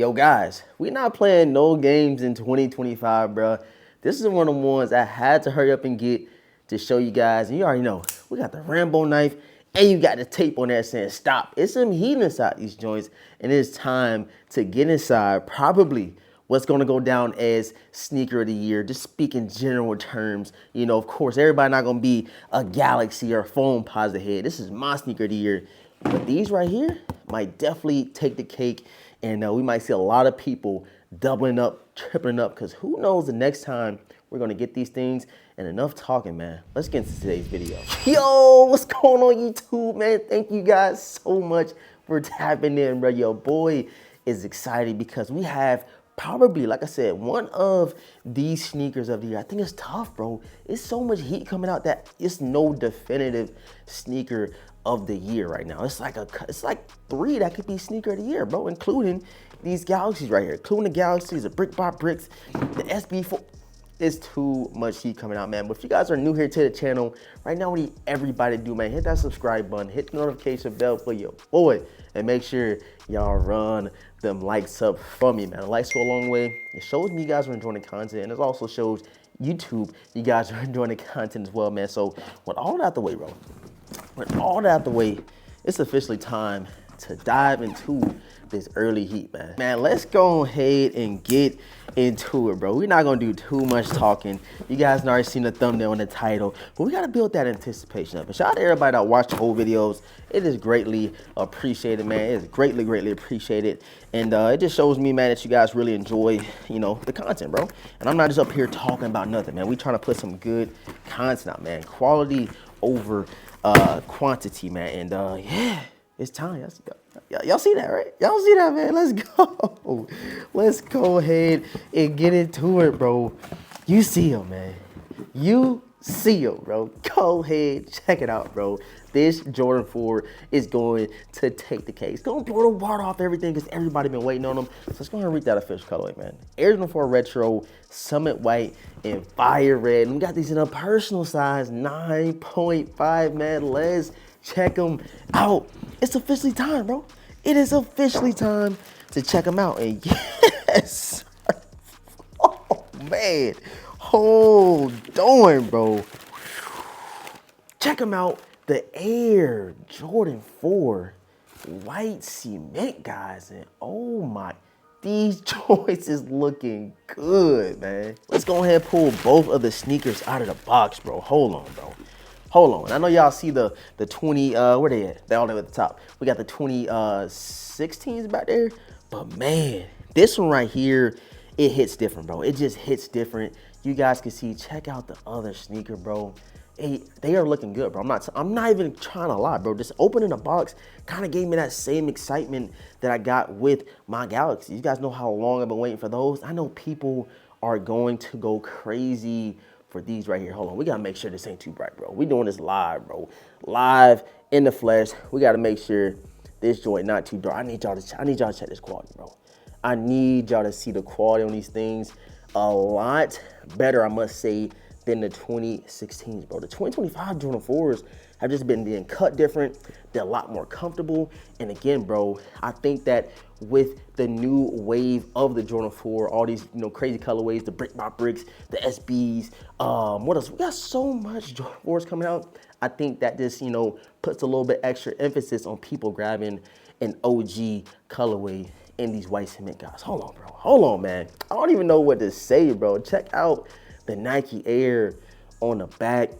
Yo guys, we not playing no games in 2025, bro. This is one of the ones I had to hurry up and get to show you guys. And you already know, we got the Rambo knife and you got the tape on there saying stop. It's some heat inside these joints and it's time to get inside probably what's gonna go down as sneaker of the year, just speaking general terms. You know, of course, everybody not gonna be a Galaxy or Foam positive head. This is my sneaker of the year. But these right here might definitely take the cake, and we might see a lot of people doubling up, tripling up, because who knows the next time we're gonna get these things. And enough talking, man. Let's get into today's video. Yo, what's going on YouTube, man? Thank you guys so much for tapping in, bro. Your boy is excited because we have probably, like I said, one of these sneakers of the year. I think it's tough, bro. It's so much heat coming out that it's no definitive sneaker of the year right now. It's like three that could be sneaker of the year, bro, including these Galaxies right here, including the Galaxies, the Brick by Bricks, the SB4. It's too much heat coming out, man. But if you guys are new here to the channel, right now we need everybody to do, man, hit that subscribe button, hit the notification bell for your boy, and make sure y'all run them likes up for me, man. The likes go a long way. It shows me you guys are enjoying the content, and it also shows YouTube you guys are enjoying the content as well, man. So with all that out the way, bro, with all that out the way, it's officially time to dive into this early heat, man. Man, let's go ahead and get into it, bro. We're not gonna do too much talking. You guys already seen the thumbnail and the title, but we gotta build that anticipation up. And shout out to everybody that watched the whole videos. It is greatly appreciated, man. It is greatly, greatly appreciated. And it just shows me, man, that you guys really enjoy, you know, the content, bro. And I'm not just up here talking about nothing, man. We trying to put some good content out, man. Quality over quantity, man. And yeah, it's time. Y'all see that, right? Y'all see that, man? Let's go. Let's go ahead and get into it, bro. You see him, man. You see him, bro. Go ahead, check it out, bro. This Jordan 4 is going to take the cake. It's going to blow the water off everything because everybody been waiting on them. So let's go ahead and read that official colorway, man. Air Jordan 4 Retro, Summit White, and Fire Red. And we got these in a personal size, 9.5, man. Let's check them out. It's officially time, bro. It is officially time to check them out. And yes, oh man, hold on, bro. Check them out. The Air Jordan 4 white cement, guys. And oh my, these joints is looking good, man. Let's go ahead and pull both of the sneakers out of the box, bro. Hold on, bro. Hold on. I know y'all see the 20, where they at? They're all the way at the top. We got the 2016s back there. But man, this one right here, it hits different, bro. It just hits different. You guys can see, check out the other sneaker, bro. They are looking good, bro. I'm not even trying to lie, bro. Just opening the box kind of gave me that same excitement that I got with my Galaxy. You guys know how long I've been waiting for those. I know people are going to go crazy for these right here. Hold on, we gotta make sure this ain't too bright, bro. We doing this live, bro. Live in the flesh. We gotta make sure this joint not too dark. I need y'all to check this quality, bro. I need y'all to see the quality on these things. A lot better, I must say, than the 2016s, bro. The 2025 Jordan 4s have just been being cut different. They're a lot more comfortable. And again, bro, I think that with the new wave of the Jordan 4, all these, you know, crazy colorways, the Brick by Bricks, the SBs, what else? We got so much Jordan 4s coming out. I think that this, you know, puts a little bit extra emphasis on people grabbing an OG colorway in these white cement guys. Hold on, bro. Hold on, man. I don't even know what to say, bro. Check out the Nike Air on the back.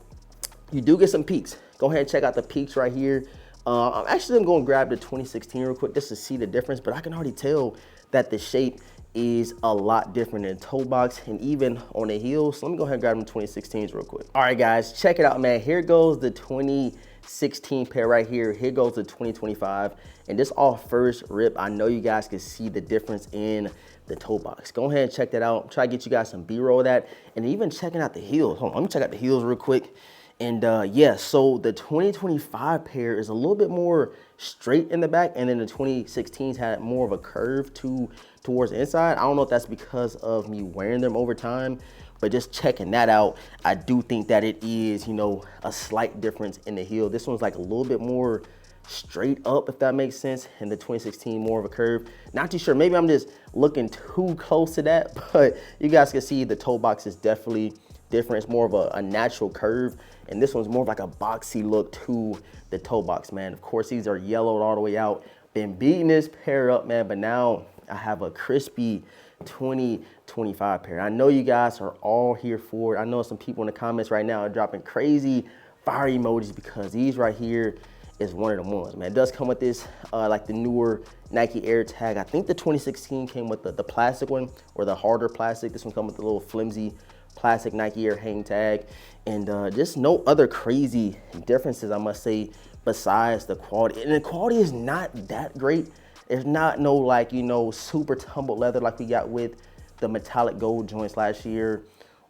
You do get some peaks. Go ahead and check out the peaks right here. I'm actually going to grab the 2016 real quick just to see the difference, but I can already tell that the shape is a lot different in the toe box and even on the heels. So let me go ahead and grab them 2016s real quick. All right, guys, check it out, man. Here goes the 2016 pair right here. Here goes the 2025. And this all first rip. I know you guys can see the difference in the toe box. Go ahead and check that out. Try to get you guys some B-roll of that. And even checking out the heels. Hold on, let me check out the heels real quick. And yeah, so the 2025 pair is a little bit more straight in the back, and then the 2016s had more of a curve towards the inside. I don't know if that's because of me wearing them over time, but just checking that out, I do think that it is, you know, a slight difference in the heel. This one's like a little bit more straight up, if that makes sense, and the 2016 more of a curve. Not too sure, maybe I'm just looking too close to that, but you guys can see the toe box is definitely different. It's more of a natural curve, and this one's more of like a boxy look to the toe box, man. Of course, these are yellowed all the way out. Been beating this pair up, man, but now I have a crispy 2025 pair. I know you guys are all here for it. I know some people in the comments right now are dropping crazy fire emojis because these right here is one of the ones, man. It does come with this, like the newer Nike Air tag. I think the 2016 came with the plastic one, or the harder plastic. This one comes with the little flimsy plastic Nike Air hang tag. And just no other crazy differences, I must say, besides the quality. And the quality is not that great. There's not no, like, you know, super tumbled leather like we got with the metallic gold joints last year.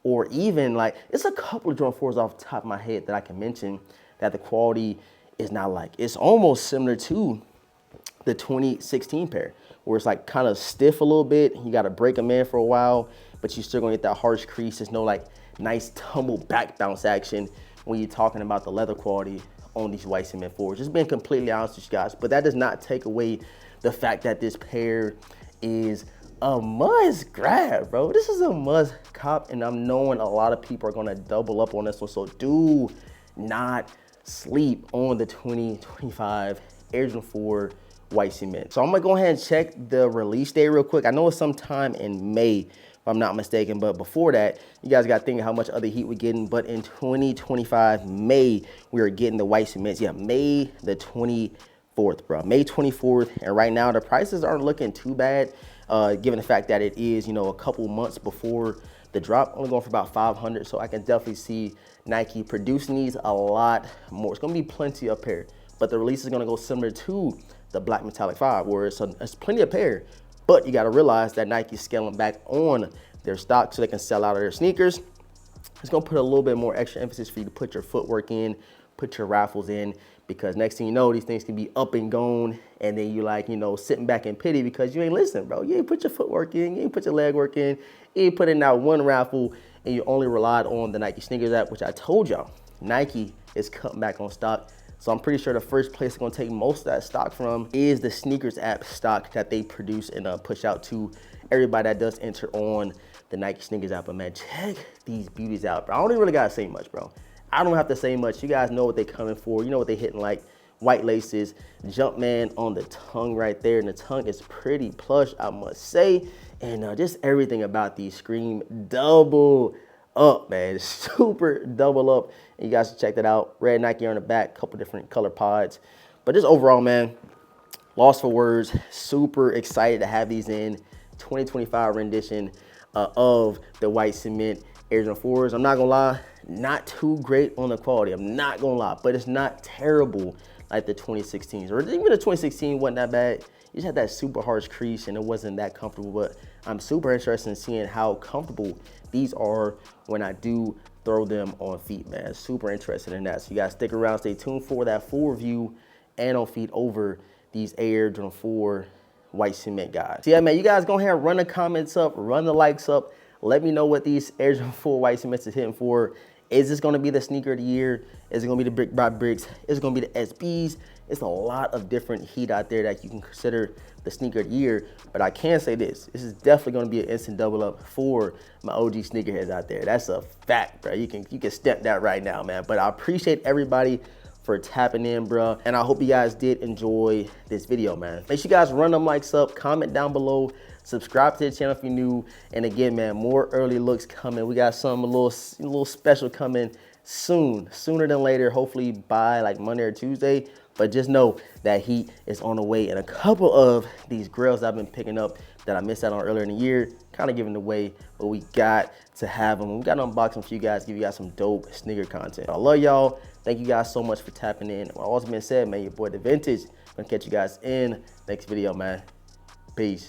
Or even like, it's a couple of Jordan 4s off the top of my head that I can mention that the quality is not like. It's almost similar to the 2016 pair, where it's like kind of stiff a little bit. You got to break them in for a while, but you're still gonna get that harsh crease. There's no like nice tumble back bounce action when you're talking about the leather quality on these white cement 4s. Just being completely honest with you guys, but that does not take away the fact that this pair is a must grab, bro. This is a must cop, and I'm knowing a lot of people are gonna double up on this one, so do not sleep on the 2025 Air Jordan 4 white cement. So I'm gonna go ahead and check the release date real quick. I know it's sometime in May, if I'm not mistaken, but before that, you guys got to think how much other heat we're getting. But in 2025 May, we are getting the white cements. Yeah, May the 24th, bro. May 24th, and right now the prices aren't looking too bad, given the fact that it is, you know, a couple months before the drop. Only going for about 500, so I can definitely see Nike producing these a lot more. It's gonna be plenty of pair, but the release is gonna go similar to the black metallic 5, where it's plenty of pair, but you gotta realize that Nike's scaling back on their stock so they can sell out of their sneakers. It's gonna put a little bit more extra emphasis for you to put your footwork in, put your raffles in, because next thing you know, these things can be up and gone, and then you like, you know, sitting back in pity because you ain't listening, bro. You ain't put your footwork in, you ain't put your leg work in, you ain't put in that one raffle, and you only relied on the Nike Sneakers app, which I told y'all, Nike is cutting back on stock. So I'm pretty sure the first place they're gonna take most of that stock from is the Sneakers app stock that they produce and push out to everybody that does enter on the Nike Sneakers app. But man, check these beauties out, bro. I don't even really gotta say much, bro. I don't have to say much. You guys know what they're coming for. You know what they're hitting like. White laces, Jumpman on the tongue right there, and the tongue is pretty plush, I must say. And just everything about these scream double up, man. Super double up. And you guys should check that out. Red Nike on the back, couple different color pods. But just overall, man, lost for words. Super excited to have these in 2025 rendition of the white cement Air Jordan 4s. I'm not gonna lie, not too great on the quality. I'm not gonna lie, but it's not terrible like the 2016s, or even the 2016 wasn't that bad. You just had that super harsh crease and it wasn't that comfortable, but I'm super interested in seeing how comfortable these are when I do throw them on feet, man. Super interested in that. So you guys stick around, stay tuned for that full review and on feet over these Air Jordan 4 white cement guys. So yeah, man, you guys go ahead and run the comments up, run the likes up. Let me know what these Air Jordan 4 white cements is hitting for. Is this gonna be the sneaker of the year? Is it gonna be the brick by bricks? Is it gonna be the SBs? It's a lot of different heat out there that you can consider the sneaker of the year, but I can say this is definitely gonna be an instant double up for my OG sneakerheads out there. That's a fact, bro. You can step that right now, man. But I appreciate everybody for tapping in, bro. And I hope you guys did enjoy this video, man. Make sure you guys run them likes up, comment down below, subscribe to the channel if you're new. And again, man, more early looks coming. We got some a little special coming soon, sooner than later, hopefully by like Monday or Tuesday. But just know that heat is on the way, and a couple of these grails I've been picking up that I missed out on earlier in the year, kind of giving away, but we got to have them. We got to unbox them for you guys, give you guys some dope sneaker content. I love y'all. Thank you guys so much for tapping in. All that's been said, man, your boy The Vintage. I'm gonna catch you guys in next video, man. Peace.